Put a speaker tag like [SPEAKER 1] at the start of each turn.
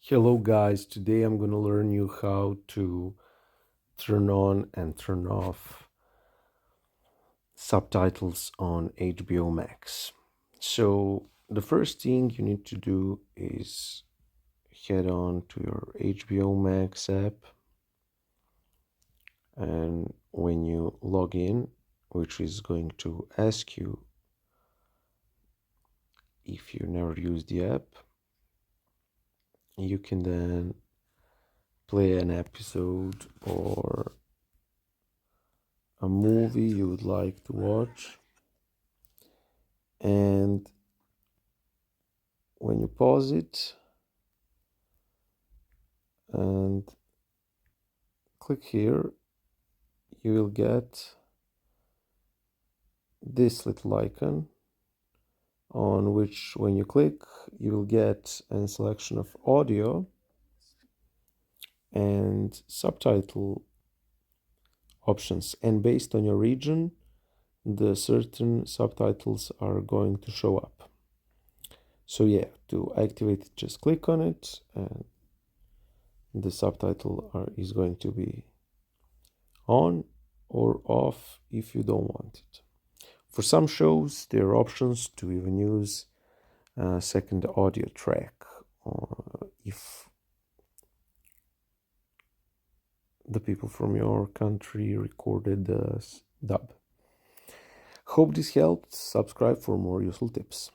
[SPEAKER 1] Hello guys, today I'm going to learn you how to turn on and turn off subtitles on HBO Max. So the first thing you need to do is head on to your HBO Max app, and when you log in, which is going to ask you if you never used the app, you can then play an episode or a movie you would like to watch. And when you pause it and click here, you will get this little icon on which, when you click, you will get a selection of audio and subtitle options. And based on your region, the certain subtitles are going to show up. So yeah, to activate it, just click on it and the subtitle is going to be on or off if you don't want it. For some shows, there are options to even use a second audio track if the people from your country recorded the dub. Hope this helped. Subscribe for more useful tips.